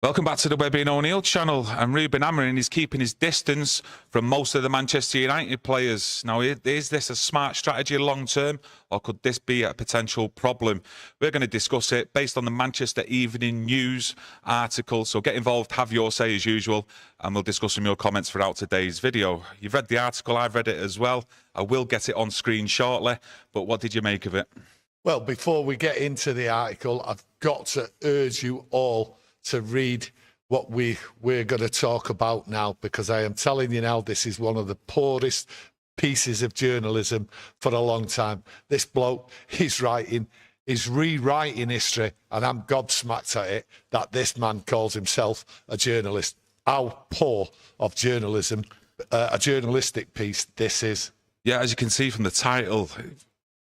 Welcome back to the Webby and O'Neill channel. And Rúben Amorim is keeping his distance from most of the Manchester United players. Now, is this a smart strategy long term, or could this be a potential problem? We're going to discuss it based on the Manchester Evening News article. So get involved, have your say as usual, and we'll discuss some of your comments throughout today's video. You've read the article, I've read it as well. I will get it on screen shortly, but what did you make of it? Well, before we get into the article, I've got to urge you all to read what we're going to talk about now, because I am telling you now, this is one of the poorest pieces of journalism for a long time. This bloke, he's rewriting history, and I'm gobsmacked at it that this man calls himself a journalist. How poor of journalism, a journalistic piece this is. Yeah, as you can see from the title,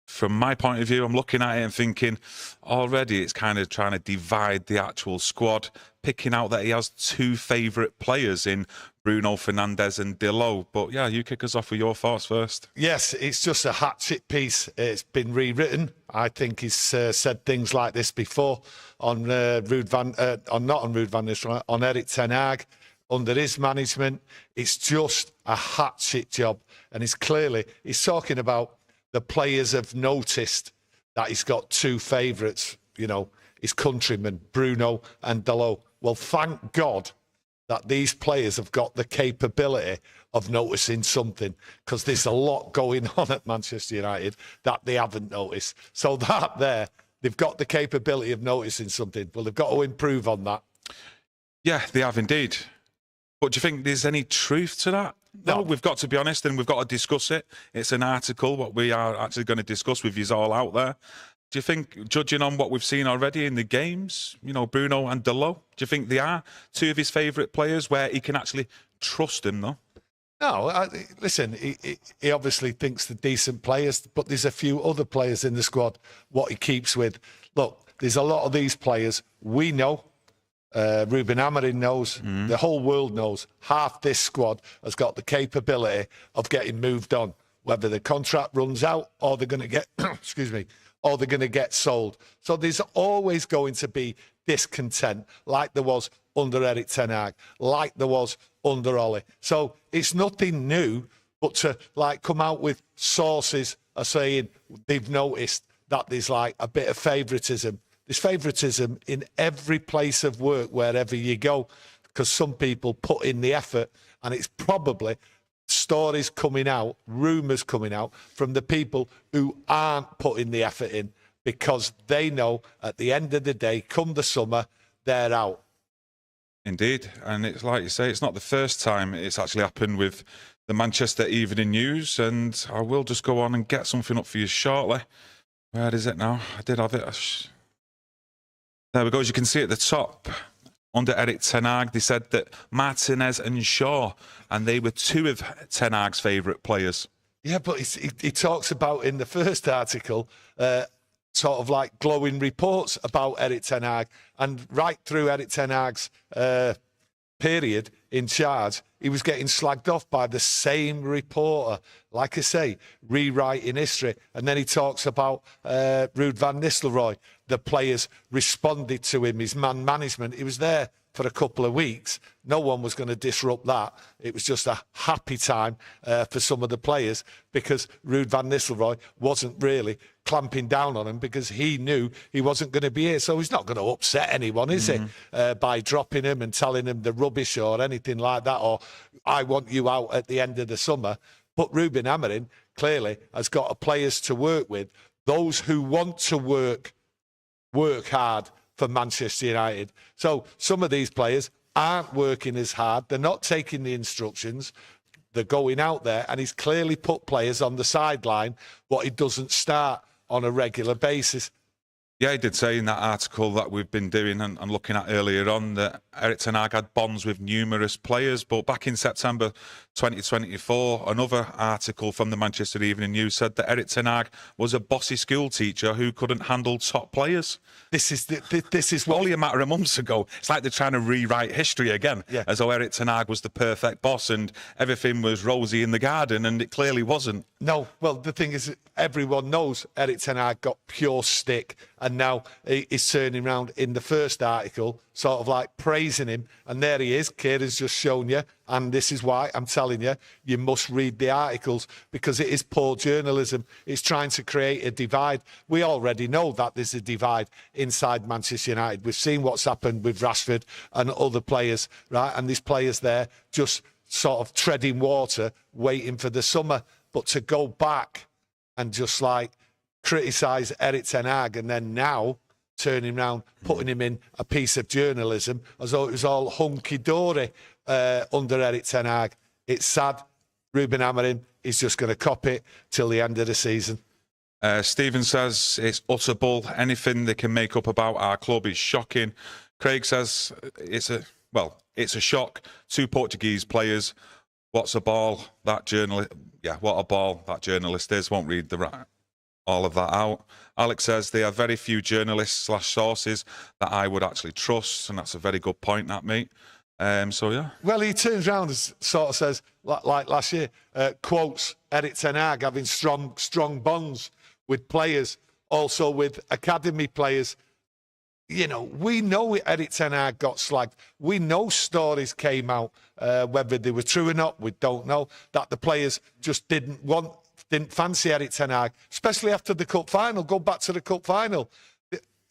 from my point of view, I'm looking at it and thinking already it's kind of trying to divide the actual squad, picking out that he has two favourite players in Bruno Fernandes and Dillo. But yeah, you kick us off with your thoughts first. Yes, it's just a hatchet piece. It's been rewritten. I think he's said things like this before on Ruud van Nistelrooy, on Erik ten Hag. Under his management, it's just a hatchet job. And he's talking about the players have noticed that he's got two favourites, you know, his countrymen, Bruno and Dillo. Well, thank God that these players have got the capability of noticing something, because there's a lot going on at Manchester United that they haven't noticed. So that there, they've got the capability of noticing something. Well, they've got to improve on that. Yeah, they have indeed. But do you think there's any truth to that? No, we've got to be honest and we've got to discuss it. It's an article. What we are actually going to discuss with you all out there. Do you think, judging on what we've seen already in the games, you know, Bruno and Dillo, do you think they are two of his favourite players where he can actually trust them, though? No, listen, he obviously thinks they're decent players, but there's a few other players in the squad what he keeps with. Look, there's a lot of these players we know. Rúben Amorim knows, the whole world knows, half this squad has got the capability of getting moved on, whether the contract runs out or they're going to get, excuse me, or they're going to get sold. So there's always going to be discontent, like there was under Erik ten Hag, like there was under Ole. So it's nothing new, but to like come out with sources are saying they've noticed that there's like a bit of favouritism. There's favouritism in every place of work, wherever you go, because some people put in the effort, and it's probably stories coming out, rumours coming out from the people who aren't putting the effort in, because they know at the end of the day, come the summer, they're out. Indeed. And it's like you say, it's not the first time it's actually happened with the Manchester Evening News. And I will just go on and get something up for you shortly. Where is it now? I did have it. There we go. As you can see at the top, under Erik ten Hag, they said that Martinez and Shaw, and they were two of ten Hag's favourite players. Yeah, but he talks about in the first article, sort of like glowing reports about Erik ten Hag, and right through Erik ten Hag's period in charge, he was getting slagged off by the same reporter. Like I say, rewriting history. And then he talks about Ruud van Nistelrooy. The players responded to him, his man management. He was there for a couple of weeks. No one was going to disrupt that. It was just a happy time for some of the players, because Ruud van Nistelrooy wasn't really clamping down on him, because he knew he wasn't going to be here. So he's not going to upset anyone, is he? By dropping him and telling him the rubbish or anything like that, or I want you out at the end of the summer. But Rúben Amorim clearly has got players to work with, those who want to work hard for Manchester United. So some of these players aren't working as hard. They're not taking the instructions. They're going out there, and he's clearly put players on the sideline what he doesn't start on a regular basis. Yeah, he did say in that article that we've been doing and looking at earlier on that Erik ten Hag had bonds with numerous players. But back in September 2024, another article from the Manchester Evening News said that Erik ten Hag was a bossy school teacher who couldn't handle top players. This is only a matter of months ago. It's like they're trying to rewrite history again, as though Erik ten Hag was the perfect boss and everything was rosy in the garden, and it clearly wasn't. No, well, the thing is, everyone knows Erik ten Hag got pure stick, and now he's turning around in the first article, sort of like praising him. And there he is. Kieran's just shown you. And this is why I'm telling you, you must read the articles, because it is poor journalism. It's trying to create a divide. We already know that there's a divide inside Manchester United. We've seen what's happened with Rashford and other players, right? And these players there just sort of treading water, waiting for the summer. But to go back and just like criticise Erik ten Hag and then now turning around, putting him in a piece of journalism as though it was all hunky-dory under Erik ten Hag. It's sad. Rúben Amorim is just going to cop it till the end of the season. Stephen says it's utter bull. Anything they can make up about our club is shocking. Craig says it's a shock. 2 Portuguese players. What's a ball that journalist? Yeah, what a ball that journalist is. Won't read all of that out. Alex says there are very few journalists / sources that I would actually trust, and that's a very good point, that mate. So yeah. Well, he turns around and sort of says, like last year, quotes Erik ten Hag having strong bonds with players, also with academy players. You know, we know Erik ten Hag got slagged. We know stories came out, whether they were true or not, we don't know, that the players just didn't fancy Erik ten Hag, especially after the cup final. Go back to the cup final.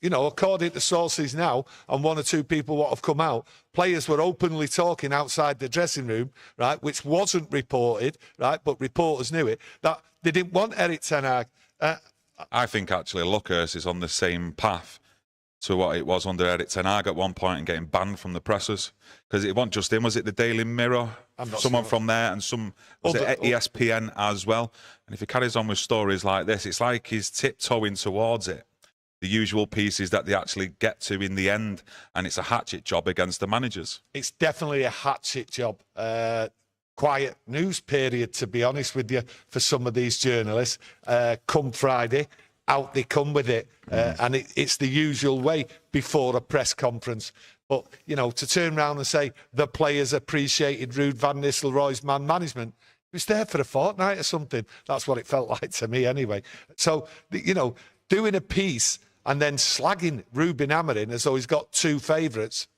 You know, according to sources now, and 1 or 2 people what have come out, players were openly talking outside the dressing room, right, which wasn't reported, right, but reporters knew it, that they didn't want Erik ten Hag. I think actually Lucas is on the same path to what it was under Erik ten Hag at one point, and getting banned from the presses, because it wasn't just him. Was it the Daily Mirror? Someone from there, and some was it ESPN as well. And if he carries on with stories like this, it's like he's tiptoeing towards it, the usual pieces that they actually get to in the end, and it's a hatchet job against the managers. It's definitely a hatchet job. Quiet news period, to be honest with you, for some of these journalists. Come Friday, out they come with it. And it's the usual way before a press conference. But, you know, to turn around and say the players appreciated Ruud van Nistelrooy's man management, he was there for a fortnight or something. That's what it felt like to me anyway. So, you know, doing a piece and then slagging Rúben Amorim as though he's got 2 favourites.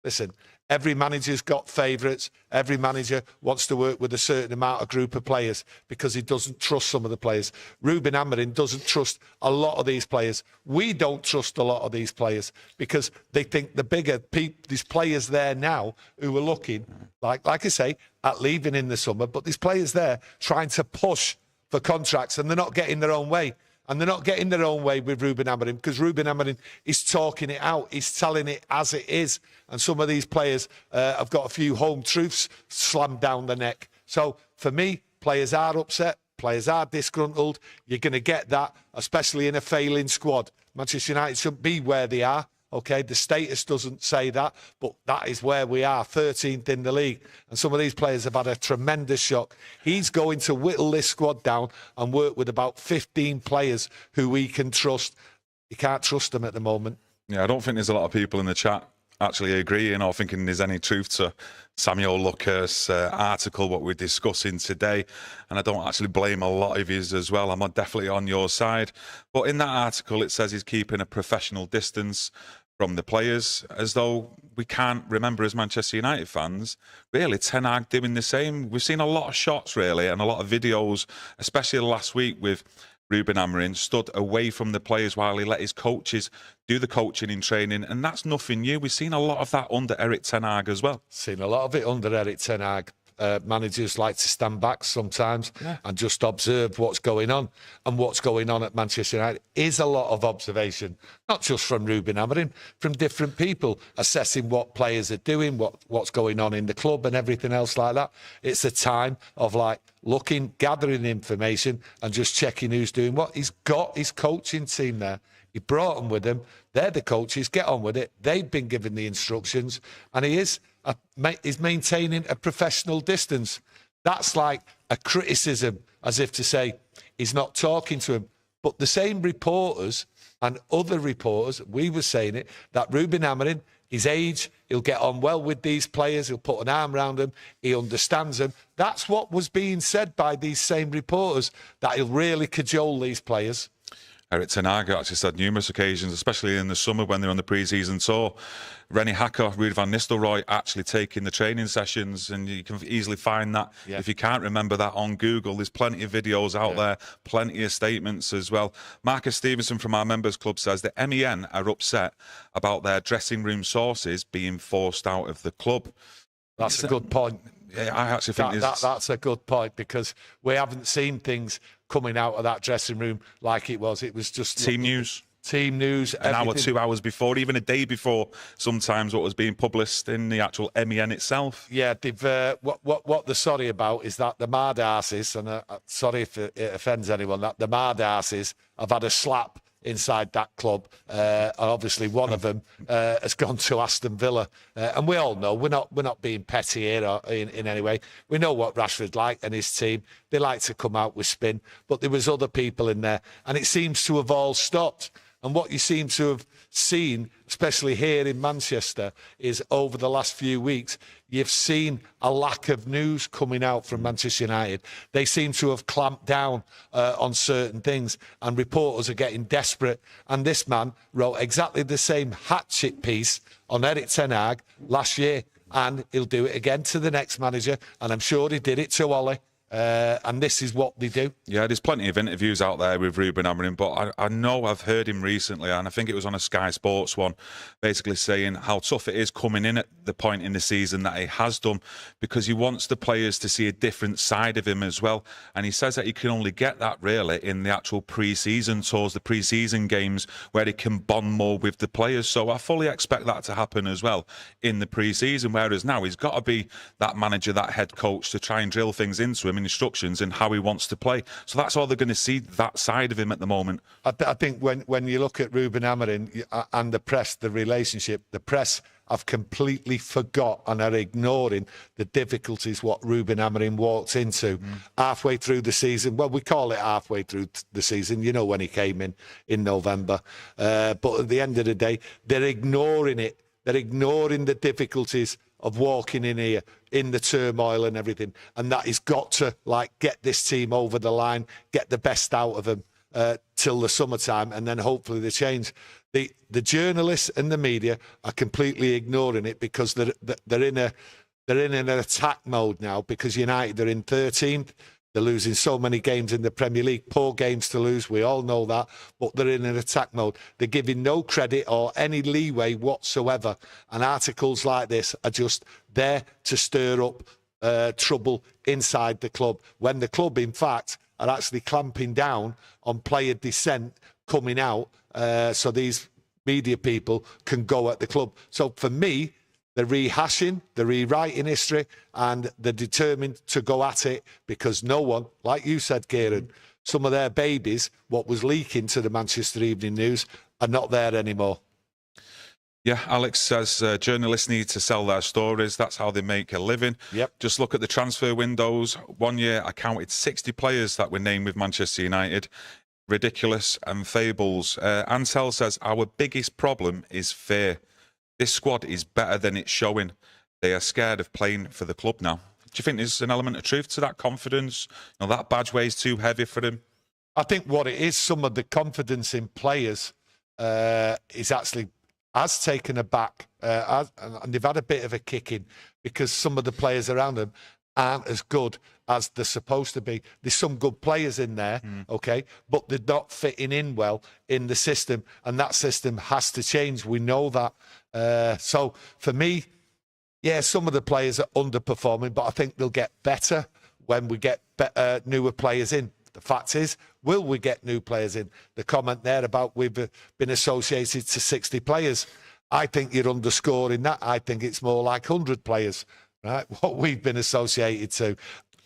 Listen, every manager's got favourites. Every manager wants to work with a certain amount of group of players because he doesn't trust some of the players. Rúben Amorim doesn't trust a lot of these players. We don't trust a lot of these players because they think the bigger these players there now who are looking, like I say, at leaving in the summer, but these players there trying to push for contracts and they're not getting their own way. And they're not getting their own way with Rúben Amorim because Rúben Amorim is talking it out. He's telling it as it is. And some of these players have got a few home truths slammed down the neck. So for me, players are upset. Players are disgruntled. You're going to get that, especially in a failing squad. Manchester United shouldn't be where they are. OK, the status doesn't say that, but that is where we are, 13th in the league. And some of these players have had a tremendous shock. He's going to whittle this squad down and work with about 15 players who he can trust. You can't trust them at the moment. Yeah, I don't think there's a lot of people in the chat actually agreeing or thinking there's any truth to Samuel Lucas' article, what we're discussing today. And I don't actually blame a lot of yous as well. I'm definitely on your side. But in that article, it says he's keeping a professional distance from the players, as though we can't remember as Manchester United fans, really, ten Hag doing the same. We've seen a lot of shots, really, and a lot of videos, especially last week with Rúben Amorim stood away from the players while he let his coaches do the coaching in training, and that's nothing new. We've seen a lot of that under Erik ten Hag as well. Seen a lot of it under Erik ten Hag. Managers like to stand back sometimes and just observe what's going on. And what's going on at Manchester United is a lot of observation, not just from Rúben Amorim, from different people, assessing what players are doing, what's going on in the club and everything else like that. It's a time of like looking, gathering information and just checking who's doing what. He's got his coaching team there. He brought them with him. They're the coaches. Get on with it. They've been given the instructions. And he's maintaining a professional distance. That's like a criticism, as if to say he's not talking to him. But the same reporters and other reporters, we were saying it, that Rúben Amorim, his age, he'll get on well with these players. He'll put an arm around them. He understands them. That's what was being said by these same reporters, that he'll really cajole these players. Erik ten Hag actually said numerous occasions, especially in the summer when they're on the pre-season tour, René Hacker, Ruud van Nistelrooy actually taking the training sessions, and you can easily find that. If you can't remember that on Google, there's plenty of videos out there, plenty of statements as well. Marcus Stevenson from our members club says the MEN are upset about their dressing room sources being forced out of the club. That's a good point. Yeah, I actually think that's a good point, because we haven't seen things coming out of that dressing room like it was. It was just team news. Team news. An hour, 2 hours before, even a day before, sometimes what was being published in the actual MEN itself. Yeah, they've, what they're sorry about is that the mad arses, and sorry if it offends anyone, that the mad arses have had a slap inside that club, and obviously one of them has gone to Aston Villa, and we all know we're not being petty here or in any way. We know what Rashford's like and his team. They like to come out with spin, but there was other people in there, and it seems to have all stopped. And what you seem to have seen, especially here in Manchester, is over the last few weeks, you've seen a lack of news coming out from Manchester United. They seem to have clamped down on certain things, and reporters are getting desperate. And this man wrote exactly the same hatchet piece on Erik ten Hag last year, and he'll do it again to the next manager, and I'm sure he did it to Ollie. And this is what they do. Yeah, there's plenty of interviews out there with Rúben Amorim, but I know I've heard him recently, and I think it was on a Sky Sports one, basically saying how tough it is coming in at the point in the season that he has done, because he wants the players to see a different side of him as well. And he says that he can only get that really in the actual pre-season tours, the pre-season games, where he can bond more with the players. So I fully expect that to happen as well in the pre-season, whereas now he's got to be that manager, that head coach, to try and drill things into him, instructions and how he wants to play. So that's all they're going to see, that side of him at the moment. I think when you look at Rúben Amorim and the press, the relationship, the press have completely forgot and are ignoring the difficulties what Rúben Amorim walked into halfway through the season. Well, we call it halfway through the season, you know, when he came in November. But at the end of the day, they're ignoring it. They're ignoring the difficulties of walking in here, in the turmoil and everything. And that has got to, like, get this team over the line, get the best out of them till the summertime, and then hopefully they change. The journalists and the media are completely ignoring it, because they're in an attack mode now, because United are in 13th. They're losing so many games in the Premier League, poor games to lose, we all know that, but they're in an attack mode. They're giving no credit or any leeway whatsoever, and articles like this are just there to stir up trouble inside the club, when the club, in fact, are actually clamping down on player dissent coming out, so these media people can go at the club. So for me, they're rehashing, they're rewriting history, and they're determined to go at it, because no one, like you said, Kieran, some of their babies, what was leaking to the Manchester Evening News, are not there anymore. Yeah, Alex says journalists need to sell their stories. That's how they make a living. Yep. Just look at the transfer windows. One year, I counted 60 players that were named with Manchester United. Ridiculous and fables. Ansel says, our biggest problem is fear. This squad is better than it's showing. They are scared of playing for the club now. Do you think there's an element of truth to that confidence? You know, that badge weighs too heavy for him? I think what it is, some of the confidence in players is actually has taken a back, and they've had a bit of a kicking, because some of the players around them aren't as good as they're supposed to be. There's some good players in there, okay, but they're not fitting in well in the system, and that system has to change. We know that. So for me, yeah, some of the players are underperforming, but I think they'll get better when we get newer players in. The fact is, will we get new players in? The comment there about we've been associated to 60 players, I think you're underscoring that. I think it's more like 100 players, right, what we've been associated to.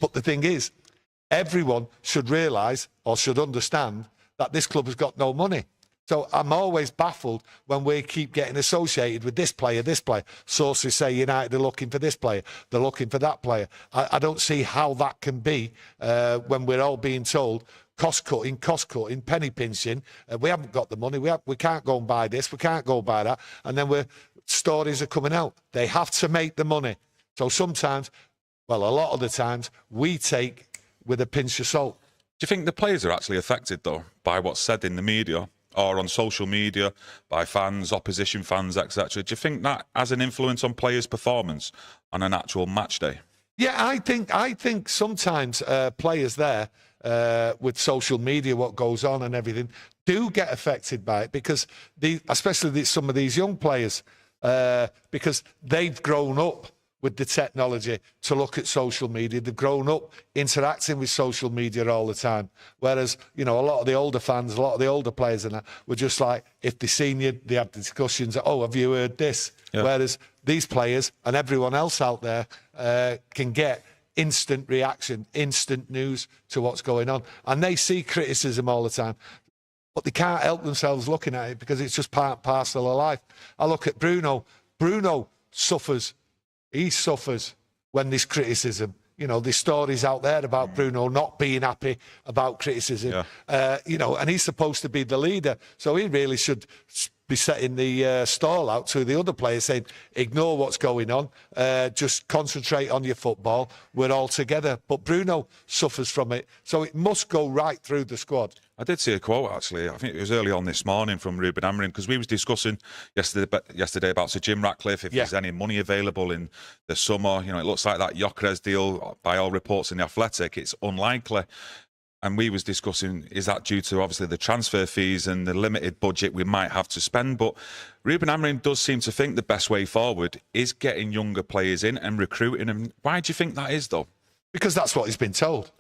But the thing is, everyone should realise or should understand that this club has got no money. So I'm always baffled when we keep getting associated with this player, this player. Sources say United are looking for this player, they're looking for that player. I don't see how that can be when we're all being told cost cutting, penny pinching. We haven't got the money. We can't go and buy this. We can't go and buy that. And then stories are coming out. They have to make the money. So sometimes, well, a lot of the times, we take with a pinch of salt. you think the players are actually affected, though, by what's said in the media or on social media by fans, opposition fans, etc.? Do you think that has an influence on players' performance on an actual match day? Yeah, I think sometimes players there with social media, what goes on and everything, do get affected by it because especially some of these young players, because they've grown up with the technology to look at social media. They've grown up interacting with social media all the time. Whereas, you know, a lot of the older fans, a lot of the older players and that were just like, if they seen you, they had discussions, oh, have you heard this? Yeah. Whereas these players and everyone else out there can get instant reaction, instant news to what's going on. And they see criticism all the time. But they can't help themselves looking at it because it's just part and parcel of life. I look at Bruno. Bruno suffers. He suffers when there's criticism. You know, there's stories out there about Bruno not being happy about criticism. Yeah. You know, and he's supposed to be the leader. So he really should be setting the stall out to the other players saying, ignore what's going on, just concentrate on your football, we're all together. But Bruno suffers from it, so it must go right through the squad. I did see a quote, actually, I think it was early on this morning from Rúben Amorim, because we was discussing yesterday about Sir Jim Ratcliffe, if there's any money available in the summer. You know, it looks like that Gyökeres deal, by all reports in The Athletic, it's unlikely. And we was discussing, is that due to obviously the transfer fees and the limited budget we might have to spend? But Rúben Amorim does seem to think the best way forward is getting younger players in and recruiting them. Why do you think that is, though? Because that's what he's been told.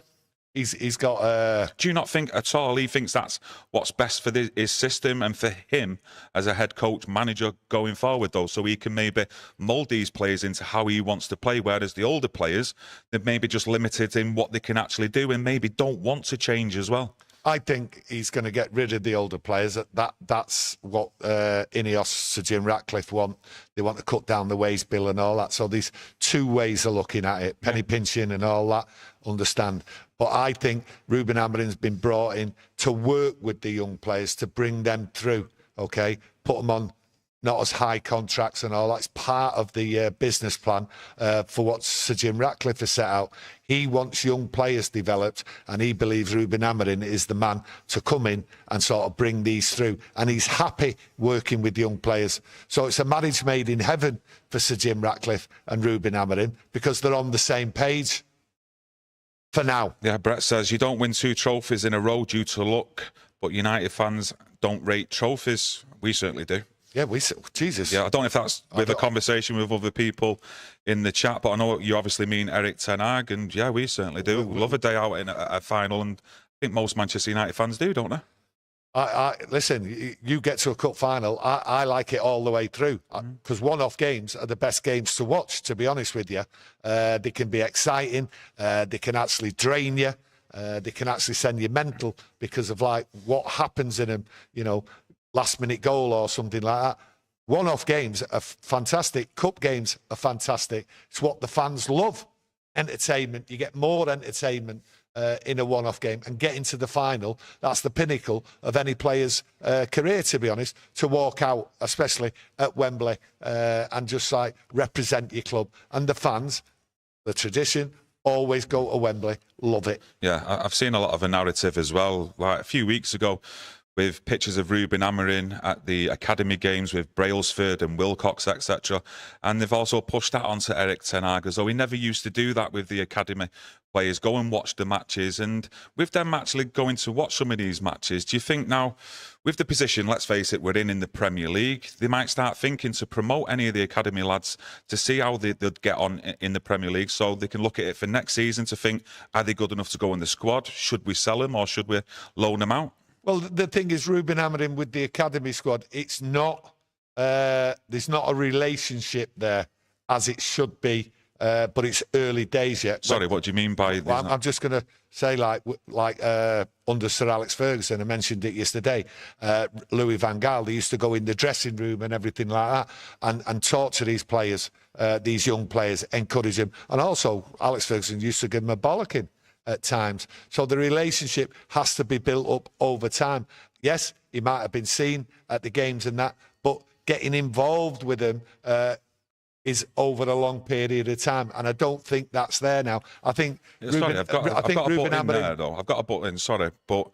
He's got... Do you not think at all he thinks that's what's best for his system and for him as a head coach, manager going forward, though, so he can maybe mould these players into how he wants to play, whereas the older players, they're maybe just limited in what they can actually do and maybe don't want to change as well? I think he's going to get rid of the older players. That's what Ineos, Sir Jim Ratcliffe want. They want to cut down the wage bill and all that. So there's two ways of looking at it, penny pinching and all that, understand. But I think Rúben Amorim's been brought in to work with the young players, to bring them through, okay? Put them on not as high contracts and all that. It's part of the business plan for what Sir Jim Ratcliffe has set out. He wants young players developed, and he believes Rúben Amorim is the man to come in and sort of bring these through. And he's happy working with young players. So it's a marriage made in heaven for Sir Jim Ratcliffe and Rúben Amorim because they're on the same page for now. Yeah, Brett says, you don't win 2 trophies in a row due to luck, but United fans don't rate trophies. We certainly do. Yeah, Jesus. Yeah, I don't know if that's with a conversation with other people in the chat, but I know you obviously mean Erik ten Hag, and yeah, we certainly do. We love a day out in a final, and I think most Manchester United fans do, don't they? Listen, you get to a cup final, I like it all the way through, because one-off games are the best games to watch, to be honest with you. They can be exciting, they can actually drain you, they can actually send you mental because of like what happens in them, you know, last-minute goal or something like that. One-off games are fantastic. Cup games are fantastic. It's what the fans love, entertainment. You get more entertainment in a one-off game. And getting to the final, that's the pinnacle of any player's career, to be honest, to walk out, especially at Wembley, and just like represent your club. And the fans, the tradition, always go to Wembley, love it. Yeah, I've seen a lot of a narrative as well. Like a few weeks ago, with pictures of Rúben Amorim at the academy games with Brailsford and Wilcox, etc. And they've also pushed that onto Erik ten Hag, as though he never used to do that with the academy players. Go and watch the matches. And with them actually going to watch some of these matches, do you think now, with the position, let's face it, we're in the Premier League, they might start thinking to promote any of the academy lads to see how they'd get on in the Premier League, so they can look at it for next season to think, are they good enough to go in the squad? Should we sell them or should we loan them out? Well, the thing is, Rúben Amorim with the academy squad, it's not, there's not a relationship there as it should be, but it's early days yet. Sorry, what do you mean by... Well, I'm just going to say, like under Sir Alex Ferguson, I mentioned it yesterday, Louis van Gaal, they used to go in the dressing room and everything like that and talk to these players, these young players, encourage them. And also, Alex Ferguson used to give them a bollocking at times. So the relationship has to be built up over time. Yes, he might have been seen at the games and that, but getting involved with them, is over a long period of time, and I don't think that's there now. I think sorry, I've got a butt in there, though. I've got a butt in, sorry, but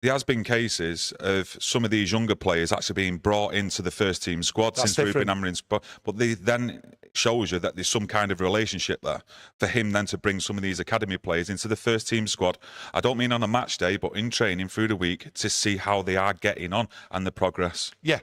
there has been cases of some of these younger players actually being brought into the first team squad since Rúben Amorim's, but then shows you that there's some kind of relationship there for him then to bring some of these academy players into the first team squad. I don't mean on a match day, but in training through the week to see how they are getting on and the progress. Yeah,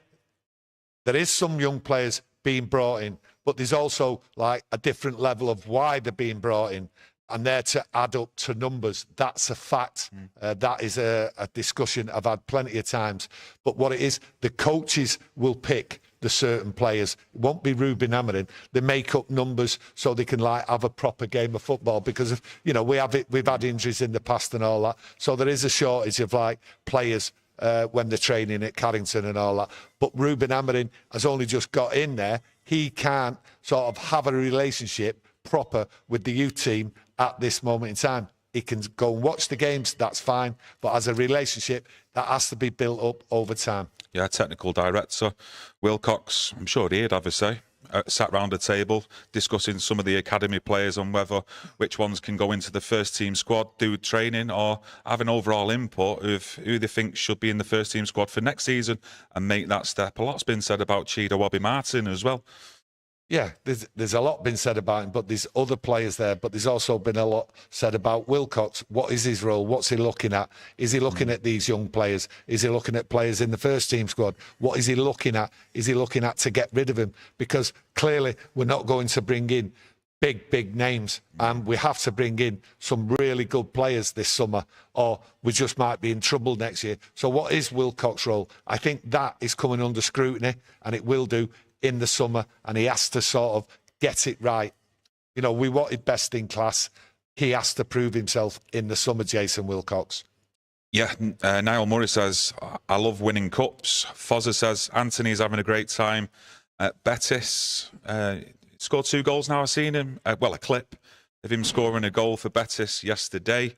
there is some young players being brought in, but there's also like a different level of why they're being brought in, and they're to add up to numbers. That's a fact. That is a discussion I've had plenty of times. But what it is, the coaches will pick the certain players. It won't be Rúben Amorim. They make up numbers so they can like have a proper game of football, because of, you know, we've had injuries in the past and all that. So there is a shortage of like players when they're training at Carrington and all that. But Rúben Amorim has only just got in there. He can't sort of have a relationship proper with the youth team at this moment in time. He can go and watch the games, that's fine, but as a relationship, that has to be built up over time. Yeah, technical director Wilcox, I'm sure he'd have a say. Sat round a table discussing some of the academy players on which ones can go into the first team squad, do training, or have an overall input of who they think should be in the first team squad for next season and make that step. A lot's been said about Chido Webby Martin as well. Yeah, there's a lot been said about him, but there's other players there. But there's also been a lot said about Wilcox. What is his role? What's he looking at? Is he looking at these young players? Is he looking at players in the first team squad? What is he looking at? Is he looking at to get rid of him? Because clearly we're not going to bring in big names, and we have to bring in some really good players this summer, or we just might be in trouble next year. So what is Wilcox's role? I think that is coming under scrutiny, and it will do in the summer, and he has to sort of get it right. You know, we wanted best in class. He has to prove himself in the summer, Jason Wilcox. Yeah, Niall Murray says, I love winning cups. Fozza says, Anthony's having a great time at Betis. Scored 2 goals now, I've seen him. Well, a clip of him scoring a goal for Betis yesterday.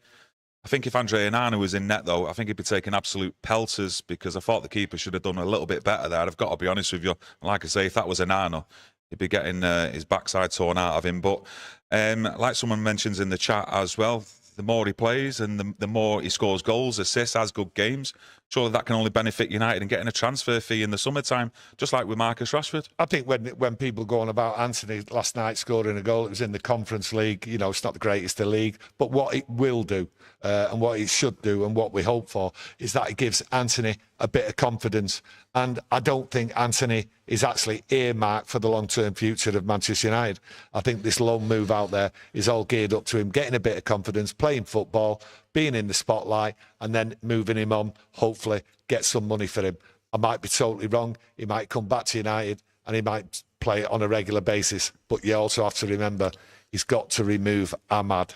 I think if Andre Onana was in net, though, I think he'd be taking absolute pelters, because I thought the keeper should have done a little bit better there. I've got to be honest with you. Like I say, if that was Onana, he'd be getting his backside torn out of him. But like someone mentions in the chat as well, the more he plays and the more he scores goals, assists, has good games, surely that can only benefit United in getting a transfer fee in the summertime, just like with Marcus Rashford. I think when people go on about Anthony last night scoring a goal, it was in the Conference League. You know, it's not the greatest of league, but what it will do and what it should do and what we hope for is that it gives Anthony a bit of confidence. And I don't think Anthony is actually earmarked for the long-term future of Manchester United. I think this loan move out there is all geared up to him getting a bit of confidence, playing football, being in the spotlight, and then moving him on, hopefully get some money for him. I might be totally wrong. He might come back to United and he might play on a regular basis. But you also have to remember, he's got to remove Ahmad.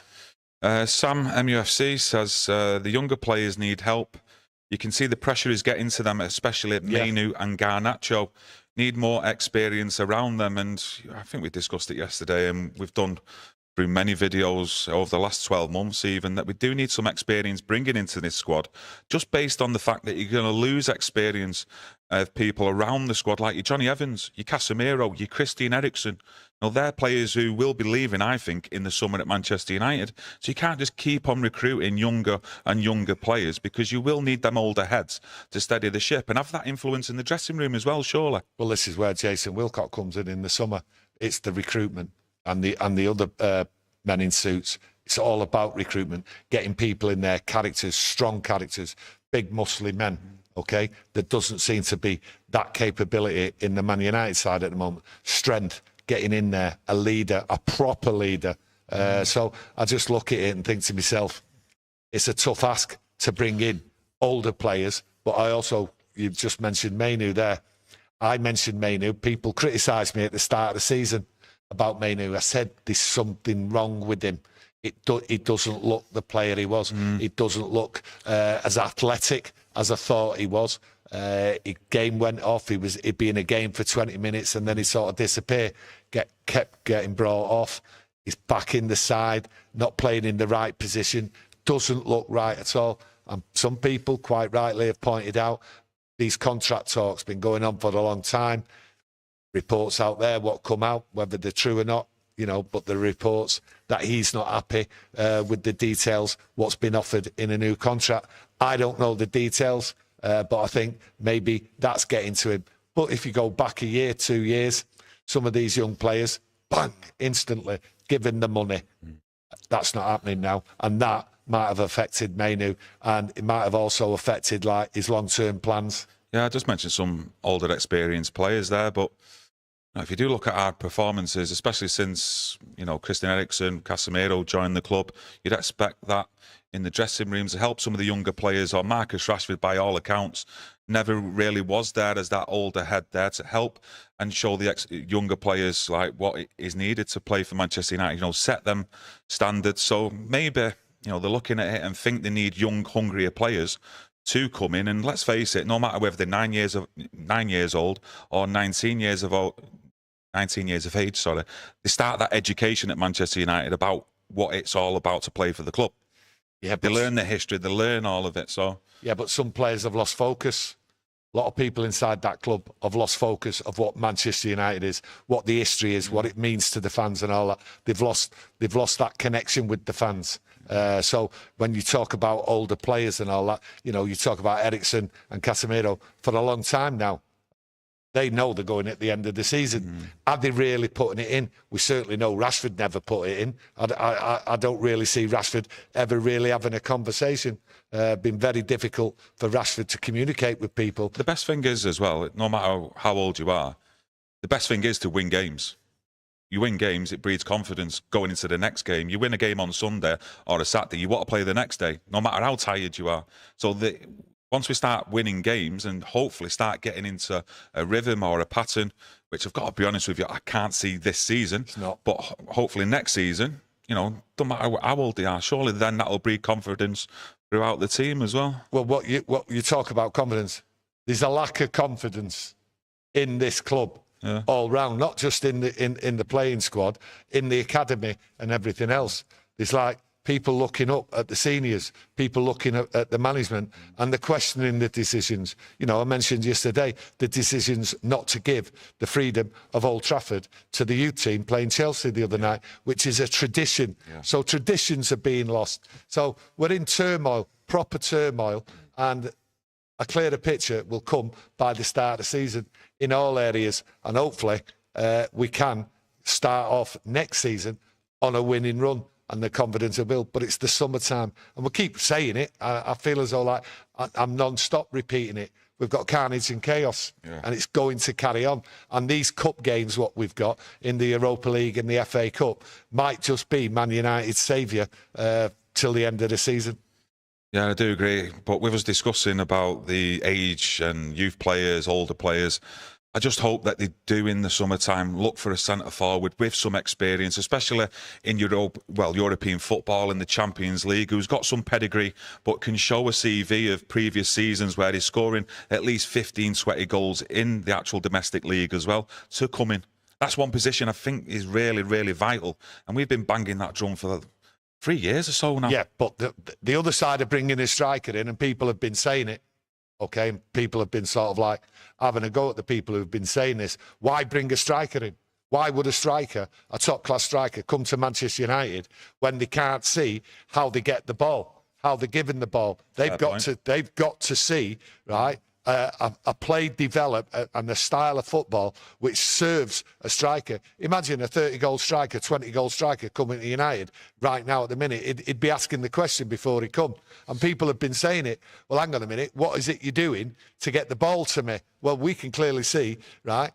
Sam MUFC says the younger players need help. You can see the pressure is getting to them, especially at Mainu and Garnacho. Need more experience around them. And I think we discussed it yesterday, and we've done through many videos over the last 12 months even, that we do need some experience bringing into this squad, just based on the fact that you're going to lose experience of people around the squad, like your Johnny Evans, your Casemiro, your Christian Eriksen. Now, they're players who will be leaving, I think, in the summer at Manchester United. So you can't just keep on recruiting younger and younger players, because you will need them older heads to steady the ship and have that influence in the dressing room as well, surely. Well, this is where Jason Wilcox comes in the summer. It's the recruitment and the other men in suits. It's all about recruitment, getting people in there, characters, strong characters, big muscly men, okay? There doesn't seem to be that capability in the Man United side at the moment. Strength, getting in there, a leader, a proper leader. So I just look at it and think to myself, it's a tough ask to bring in older players. But I also, you've just mentioned Mainu there. I mentioned Mainu. People criticised me at the start of the season about Mainu. I said there's something wrong with him. He doesn't look the player he was. He doesn't look as athletic as I thought he was. His game went off. He'd be in a game for 20 minutes and then he sort of disappeared. Kept getting brought off. He's back in the side, not playing in the right position. Doesn't look right at all. And some people, quite rightly, have pointed out these contract talks been going on for a long time. reports out there, what come out, whether they're true or not, you know, but the reports that he's not happy with the details, what's been offered in a new contract. I don't know the details, but I think maybe that's getting to him. But if you go back a year, 2 years, some of these young players, bang, instantly given the money. That's not happening now. And that might have affected Mainu, and it might have also affected like his long-term plans. Yeah, I just mentioned some older experienced players there, but if you do look at our performances, especially since, you know, Christian Eriksen, Casemiro joined the club, you'd expect that in the dressing rooms to help some of the younger players. Or Marcus Rashford, by all accounts, never really was there as that older head there to help and show the younger players like what is needed to play for Manchester United, you know, set them standards. So maybe, you know, they're looking at it and think they need young, hungrier players to come in. And let's face it, no matter whether they're 9 years old or 19 years of age, sorry, they start that education at Manchester United about what it's all about to play for the club. Yeah, they learn the history, they learn all of it. So yeah, but some players have lost focus. A lot of people inside that club have lost focus of what Manchester United is, what the history is, what it means to the fans and all that. They've lost that connection with the fans. So when you talk about older players and all that, you know, you talk about Eriksen and Casemiro for a long time now. They know they're going at the end of the season. Are they really putting it in? We certainly know Rashford never put it in. I don't really see Rashford ever really having a conversation. Been very difficult for Rashford to communicate with people. The best thing is as well, no matter how old you are, the best thing is to win games. You win games, it breeds confidence going into the next game. You win a game on Sunday or a Saturday, you want to play the next day, no matter how tired you are. So once we start winning games and hopefully start getting into a rhythm or a pattern, which I've got to be honest with you, I can't see this season, but hopefully next season, you know, don't matter how old they are, surely then that'll breed confidence throughout the team as well. Well, what you talk about confidence, there's a lack of confidence in this club all round, not just in the playing squad, in the academy and everything else. There's like people looking up at the seniors, people looking at the management, and they're questioning the decisions. You know, I mentioned yesterday the decisions not to give the freedom of Old Trafford to the youth team playing Chelsea the other night, which is a tradition. Yeah. So traditions are being lost. So we're in turmoil, proper turmoil, and a clearer picture will come by the start of the season in all areas, and hopefully we can start off next season on a winning run. And the confidence will build, but it's the summertime, and we keep saying it. I feel as though like I'm non-stop repeating it. We've got carnage and chaos, and it's going to carry on. And these cup games, what we've got in the Europa League and the FA Cup, might just be Man United's saviour till the end of the season. Yeah, I do agree. But with us discussing about the age and youth players, older players, I just hope that they do in the summertime look for a centre forward with some experience, especially in European football in the Champions League, who's got some pedigree but can show a CV of previous seasons where he's scoring at least 15 sweaty goals in the actual domestic league as well to come in. That's one position I think is really, really vital, and we've been banging that drum for 3 years or so now. Yeah, but the other side of bringing a striker in, and people have been saying it, okay, people have been sort of like having a go at the people who've been saying this. Why bring a striker in? Why would a striker, a top-class striker, come to Manchester United when they can't see how they get the ball, how they're given the ball? They've got to see, right, a play develop and a style of football which serves a striker. Imagine a 30-goal striker, 20-goal striker coming to United right now at the minute. He'd be asking the question before he come. And people have been saying it. Well, hang on a minute. What is it you're doing to get the ball to me? Well, we can clearly see, right,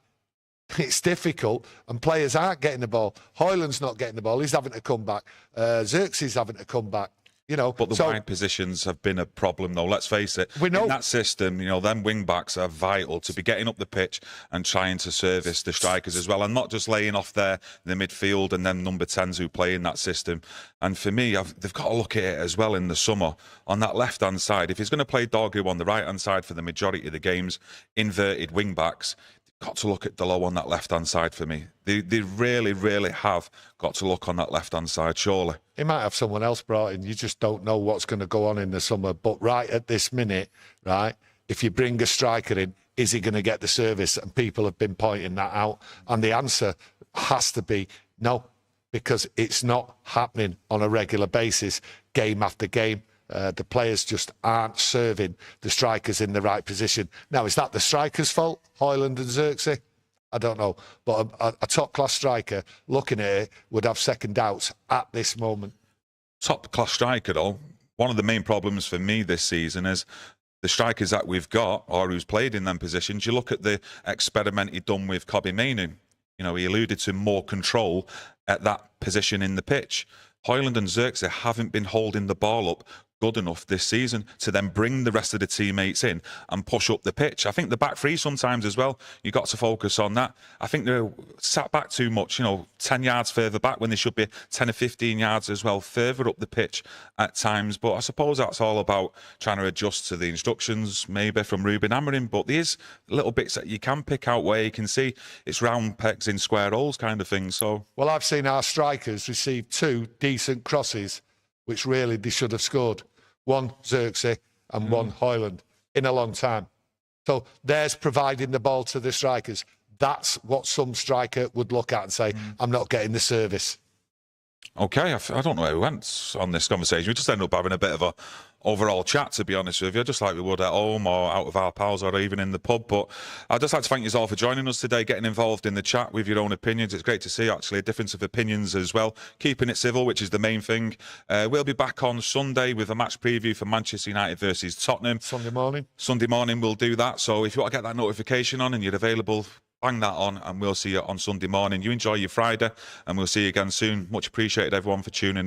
it's difficult and players aren't getting the ball. Højlund's not getting the ball. He's having to come back. Xerxes having to come back. You know, but the wide positions have been a problem, though. Let's face it. We know. In that system, you know, them wing backs are vital to be getting up the pitch and trying to service the strikers as well, and not just laying off there in the midfield and them number 10s who play in that system. And for me, they've got to look at it as well in the summer on that left-hand side. If he's going to play Dorgu on the right-hand side for the majority of the games, inverted wing backs, got to look at Delo on that left-hand side for me. They really, really have got to look on that left-hand side, surely. He might have someone else brought in. You just don't know what's going to go on in the summer. But right at this minute, right, if you bring a striker in, is he going to get the service? And people have been pointing that out. And the answer has to be no, because it's not happening on a regular basis, game after game. The players just aren't serving the strikers in the right position. Now, is that the strikers' fault, Højlund and Xerxes? I don't know. But a top-class striker, looking at it, would have second doubts at this moment. Top-class striker, though, one of the main problems for me this season is the strikers that we've got, or who's played in them positions. You look at the experiment he'd done with Kobbie Mainoo. You know, he alluded to more control at that position in the pitch. Højlund and Xerxes haven't been holding the ball up good enough this season to then bring the rest of the teammates in and push up the pitch. I think the back three sometimes as well, you've got to focus on that. I think they're sat back too much, you know, 10 yards further back when they should be 10 or 15 yards as well, further up the pitch at times. But I suppose that's all about trying to adjust to the instructions, maybe from Rúben Amorim. But there's little bits that you can pick out where you can see it's round pegs in square holes kind of thing. So, well, I've seen our strikers receive 2 decent crosses, which really they should have scored. One Xerxes and one Højlund in a long time. So there's providing the ball to the strikers. That's what some striker would look at and say, I'm not getting the service. Okay, I don't know where we went on this conversation. We just ended up having a bit of a overall chat, to be honest with you, just like we would at home or out with our pals or even in the pub. But I'd just like to thank you all for joining us today, getting involved in the chat with your own opinions. It's great to see, actually, a difference of opinions as well. Keeping it civil, which is the main thing. We'll be back on Sunday with a match preview for Manchester United versus Tottenham. Sunday morning. Sunday morning we'll do that. So if you want to get that notification on and you're available, bang that on and we'll see you on Sunday morning. You enjoy your Friday and we'll see you again soon. Much appreciated, everyone, for tuning in.